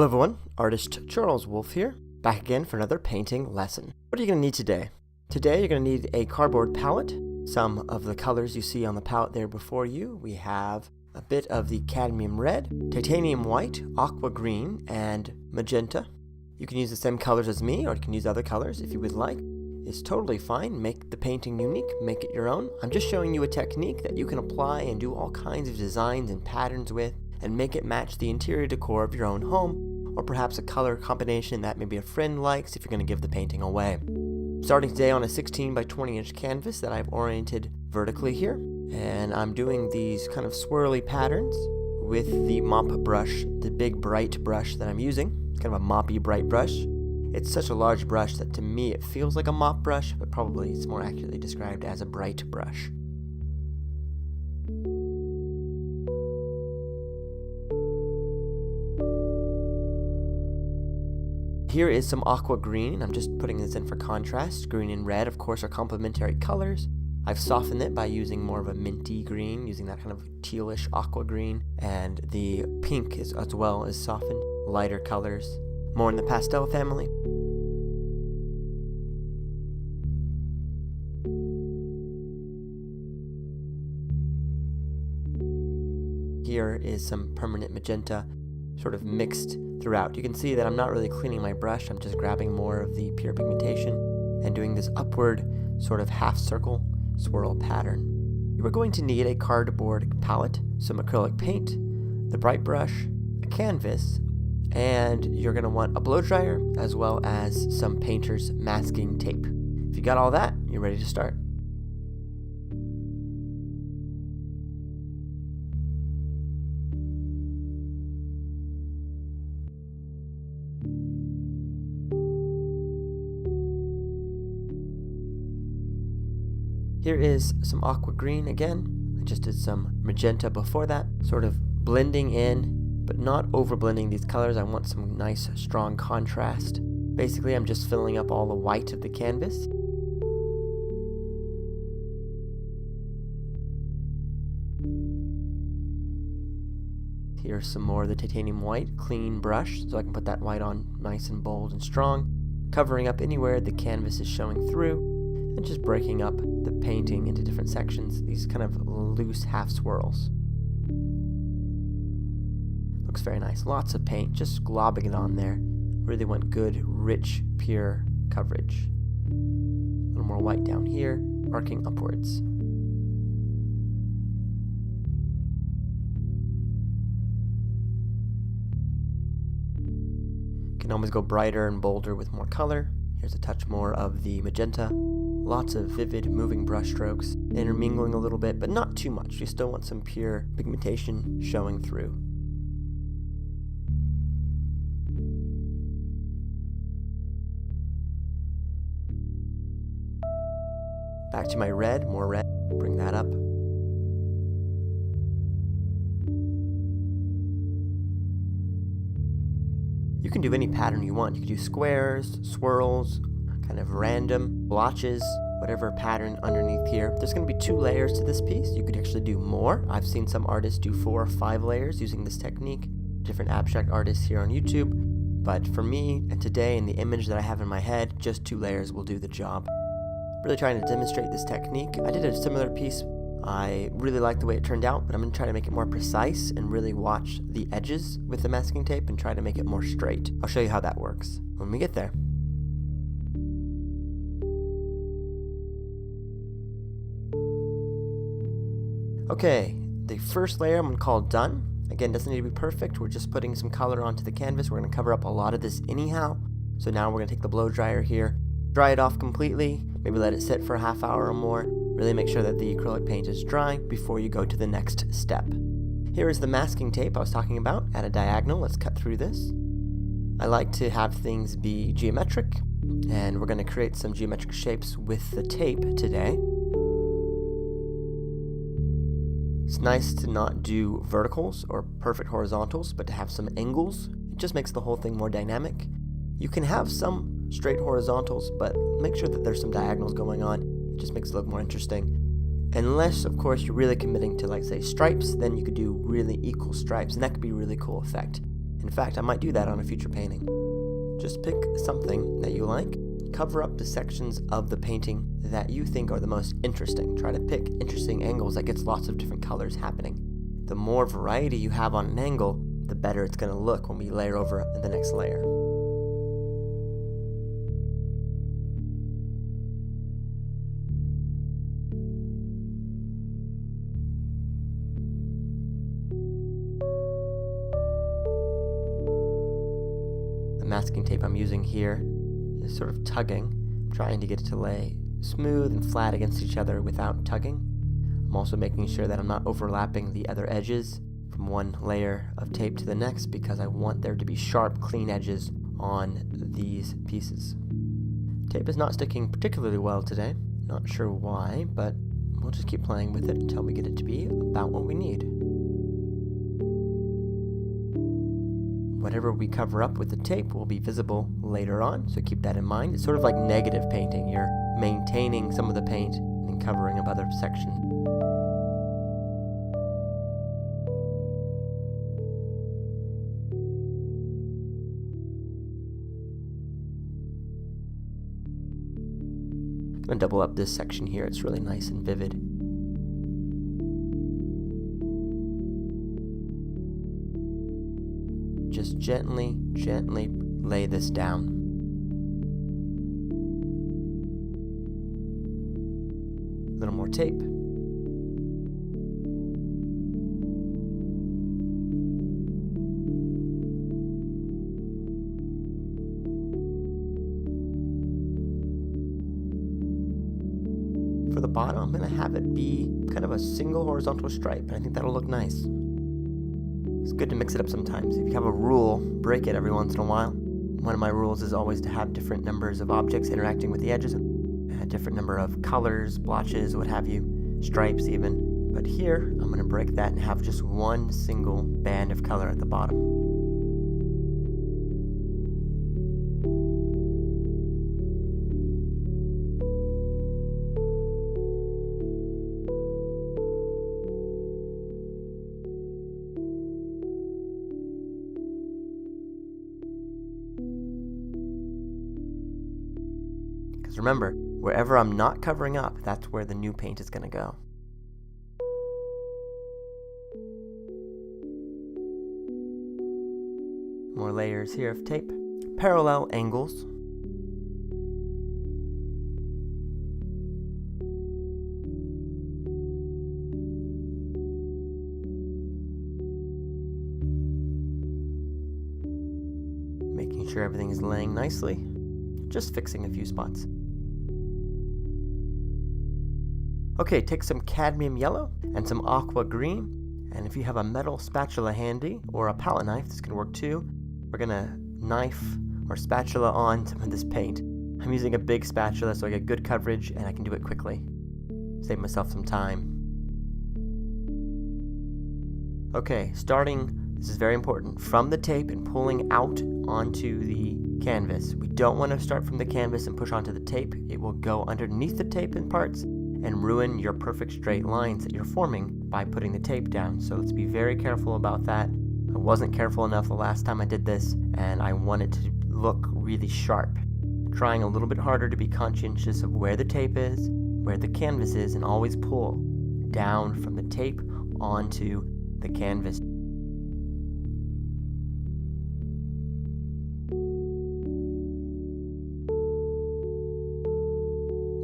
Hello everyone, artist Charles Wolf here, back again for another painting lesson. What are you going to need today? Today you're going to need a cardboard palette, some of the colors you see on the palette there before you. We have a bit of the cadmium red, titanium white, aqua green, and magenta. You can use the same colors as me, or you can use other colors if you would like. It's totally fine. Make the painting unique, make it your own. I'm just showing you a technique that you can apply and do all kinds of designs and patterns with, and make it match the interior decor of your own home, or perhaps a color combination that maybe a friend likes if you're going to give the painting away. Starting today on a 16 by 20 inch canvas that I've oriented vertically here, and I'm doing these kind of swirly patterns with the mop brush, the big bright brush that I'm using, kind of a moppy bright brush. It's such a large brush that to me it feels like a mop brush, but probably it's more accurately described as a bright brush. Here is some aqua green. I'm just putting this in for contrast. Green and red, of course, are complementary colors. I've softened it by using more of a minty green, using that kind of tealish aqua green, and the pink is as well is softened, lighter colors, more in the pastel family. Here is some permanent magenta, sort of mixed throughout. You can see that I'm not really cleaning my brush, I'm just grabbing more of the pure pigmentation and doing this upward sort of half circle swirl pattern. You are going to need a cardboard palette, some acrylic paint, the bright brush, a canvas, and you're going to want a blow dryer as well as some painter's masking tape. If you got all that, you're ready to start. Here is some aqua green again. I just did some magenta before that, sort of blending in, but not over blending these colors. I want some nice strong contrast. Basically, I'm just filling up all the white of the canvas. Here's some more of the titanium white, clean brush, so I can put that white on nice and bold and strong, covering up anywhere the canvas is showing through, and just breaking up the painting into different sections, these kind of loose half swirls. Looks very nice. Lots of paint, just globbing it on there. Really want good, rich, pure coverage. A little more white down here, arcing upwards. Can always go brighter and bolder with more color. Here's a touch more of the magenta. Lots of vivid moving brush strokes, intermingling a little bit, but not too much. You still want some pure pigmentation showing through. Back to my red, more red, bring that up. You can do any pattern you want. You can do squares, swirls, kind of random blotches, whatever pattern underneath here. There's going to be 2 layers to this piece. You could actually do more. I've seen some artists do 4 or 5 layers using this technique. Different abstract artists here on YouTube. But for me, and today, in the image that I have in my head, just 2 layers will do the job. Really trying to demonstrate this technique. I did a similar piece. I really like the way it turned out, but I'm going to try to make it more precise and really watch the edges with the masking tape and try to make it more straight. I'll show you how that works when we get there. Okay, the first layer I'm going to call done. Again, doesn't need to be perfect. We're just putting some color onto the canvas. We're going to cover up a lot of this anyhow. So now we're going to take the blow dryer here, dry it off completely, maybe let it sit for a half hour or more. Really make sure that the acrylic paint is dry before you go to the next step. Here is the masking tape I was talking about at a diagonal. Let's cut through this. I like to have things be geometric, and we're going to create some geometric shapes with the tape today. It's nice to not do verticals or perfect horizontals, but to have some angles. It just makes the whole thing more dynamic. You can have some straight horizontals, but make sure that there's some diagonals going on. It just makes it look more interesting. Unless, of course, you're really committing to, like, say, stripes, then you could do really equal stripes, and that could be a really cool effect. In fact, I might do that on a future painting. Just pick something that you like, cover up the sections of the painting that you think are the most interesting. Try to pick interesting angles that gets lots of different colors happening. The more variety you have on an angle, the better it's going to look when we layer over the next layer. The masking tape I'm using here is sort of tugging. I'm trying to get it to lay smooth and flat against each other without tugging. I'm also making sure that I'm not overlapping the other edges from one layer of tape to the next because I want there to be sharp, clean edges on these pieces. Tape is not sticking particularly well today. Not sure why, but we'll just keep playing with it until we get it to be about what we need. Whatever we cover up with the tape will be visible later on, so keep that in mind. It's sort of like negative painting. You're maintaining some of the paint and covering up other sections. I'm going to double up this section here. It's really nice and vivid. Just gently lay this down. A little more tape. For the bottom, I'm going to have it be kind of a single horizontal stripe, and I think that'll look nice. It's good to mix it up sometimes. If you have a rule, break it every once in a while. One of my rules is always to have different numbers of objects interacting with the edges, a different number of colors, blotches, what have you, stripes even. But here, I'm going to break that and have just one single band of color at the bottom. Because remember, wherever I'm not covering up, that's where the new paint is going to go. More layers here of tape. Parallel angles. Making sure everything is laying nicely. Just fixing a few spots. Okay, take some cadmium yellow and some aqua green, and if you have a metal spatula handy or a palette knife, this can work too. We're gonna knife or spatula on some of this paint. I'm using a big spatula so I get good coverage and I can do it quickly. Save myself some time. Okay, starting, this is very important, from the tape and pulling out onto the canvas. We don't want to start from the canvas and push onto the tape. It will go underneath the tape in parts and ruin your perfect straight lines that you're forming by putting the tape down. So let's be very careful about that. I wasn't careful enough the last time I did this, and I want it to look really sharp. Trying a little bit harder to be conscientious of where the tape is, where the canvas is, and always pull down from the tape onto the canvas.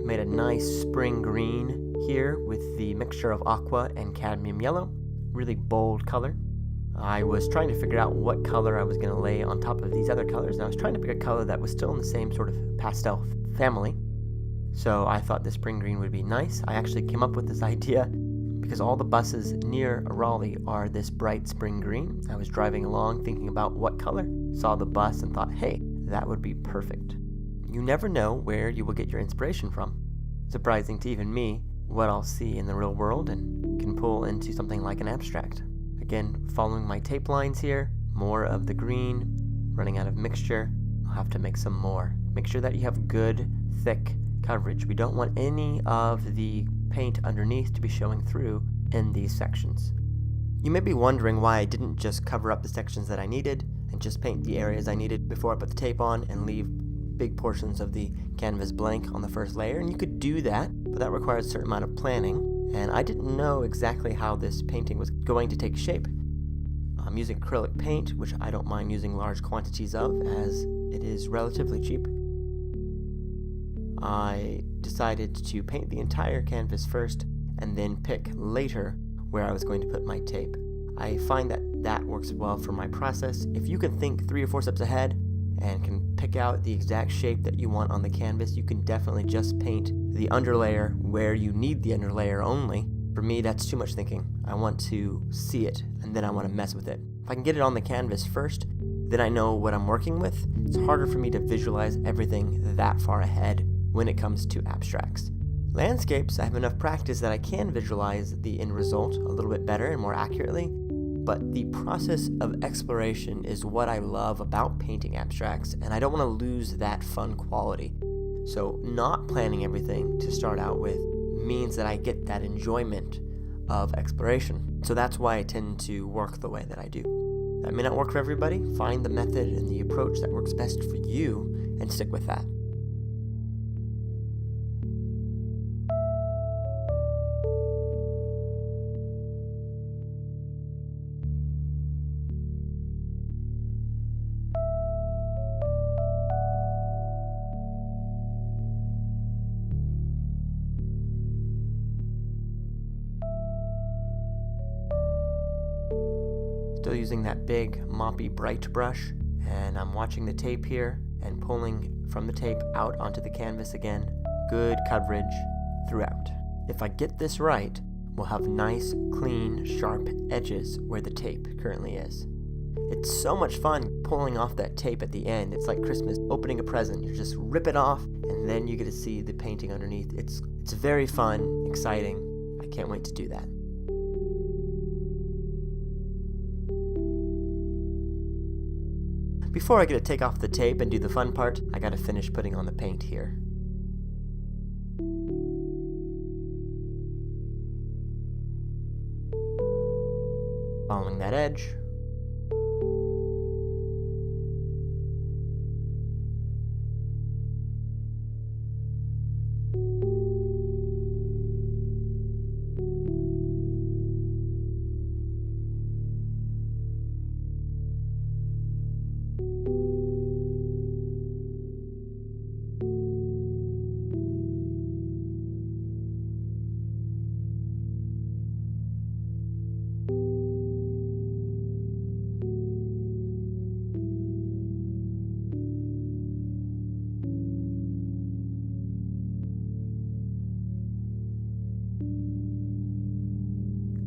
Made a nice spring green here with the mixture of aqua and cadmium yellow. Really bold color. I was trying to figure out what color I was going to lay on top of these other colors, and I was trying to pick a color that was still in the same sort of pastel family. So I thought the spring green would be nice. I actually came up with this idea because all the buses near Raleigh are this bright spring green. I was driving along thinking about what color, saw the bus and thought, hey, that would be perfect. You never know where you will get your inspiration from. Surprising to even me what I'll see in the real world and can pull into something like an abstract. Again, following my tape lines here, more of the green, running out of mixture. I'll have to make some more. Make sure that you have good, thick coverage. We don't want any of the paint underneath to be showing through in these sections. You may be wondering why I didn't just cover up the sections that I needed and just paint the areas I needed before I put the tape on and leave big portions of the canvas blank on the first layer. And you could do that, but that requires a certain amount of planning, and I didn't know exactly how this painting was going to take shape. I'm using acrylic paint, which I don't mind using large quantities of as it is relatively cheap. I decided to paint the entire canvas first and then pick later where I was going to put my tape. I find that that works well for my process. If you can think 3 or 4 steps ahead and can pick out the exact shape that you want on the canvas, you can definitely just paint the underlayer where you need the underlayer only. For me, that's too much thinking. I want to see it, and then I want to mess with it. If I can get it on the canvas first, then I know what I'm working with. It's harder for me to visualize everything that far ahead when it comes to abstracts. Landscapes, I have enough practice that I can visualize the end result a little bit better and more accurately, but the process of exploration is what I love about painting abstracts, and I don't want to lose that fun quality. So not planning everything to start out with means that I get that enjoyment of exploration. So that's why I tend to work the way that I do. That may not work for everybody. Find the method and the approach that works best for you and stick with that. Still using that big moppy bright brush, and I'm watching the tape here and pulling from the tape out onto the canvas again. Good coverage throughout. If I get this right, we'll have nice, clean, sharp edges where the tape currently is. It's so much fun pulling off that tape at the end. It's like Christmas opening a present. You just rip it off and then you get to see the painting underneath. It's very fun, exciting. I can't wait to do that. Before I get to take off the tape and do the fun part, I gotta finish putting on the paint here. Following that edge.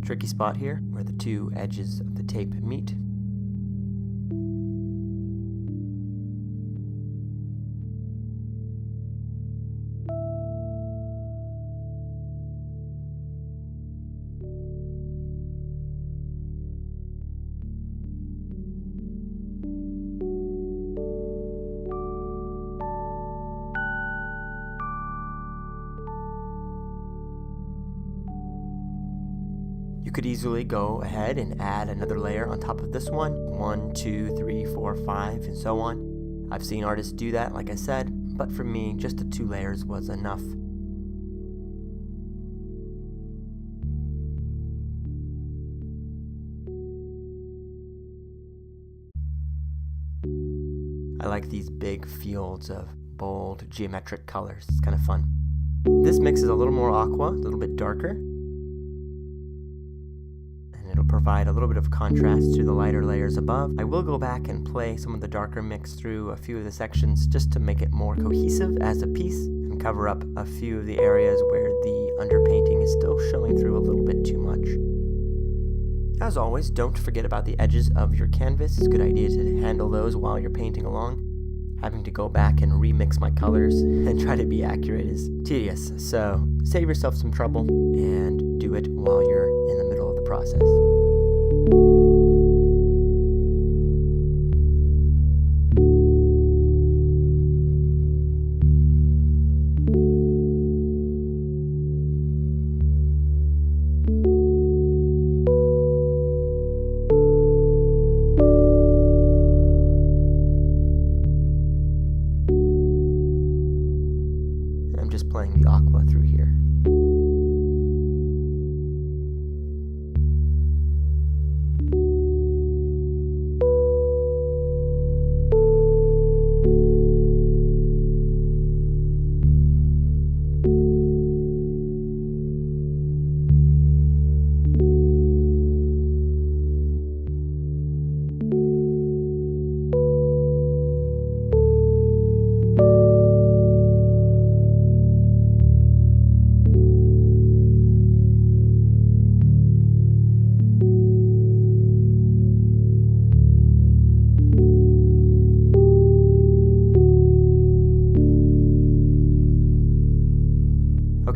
Tricky spot here where the two edges of the tape meet. You could easily go ahead and add another layer on top of this one. 1, 2, 3, 4, 5, and so on. I've seen artists do that, like I said, but for me, just the 2 layers was enough. I like these big fields of bold geometric colors. It's kind of fun. This mix is a little more aqua, a little bit darker. It'll provide a little bit of contrast to the lighter layers above. I will go back and play some of the darker mix through a few of the sections just to make it more cohesive as a piece and cover up a few of the areas where the underpainting is still showing through a little bit too much. As always, don't forget about the edges of your canvas. It's a good idea to handle those while you're painting along. Having to go back and remix my colors and try to be accurate is tedious, so save yourself some trouble and do it while you're in the middle of the process.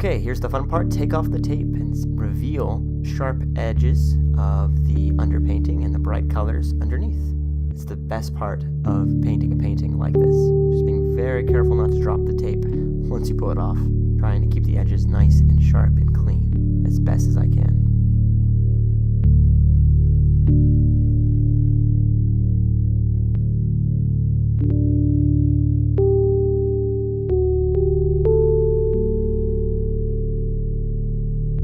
Okay, here's the fun part. Take off the tape and reveal sharp edges of the underpainting and the bright colors underneath. It's the best part of painting a painting like this. Just being very careful not to drop the tape once you pull it off. Trying to keep the edges nice and sharp and clean as best as I can.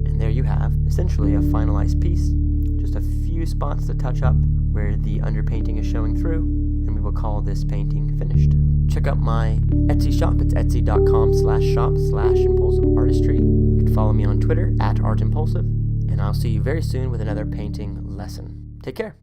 And there you have essentially a finalized piece. Just a few spots to touch up where the underpainting is showing through, and we will call this painting finished. Check out my Etsy shop. It's etsy.com/shop/impulsiveartistry. You can follow me on Twitter @artimpulsive, and I'll see you very soon with another painting lesson. Take care.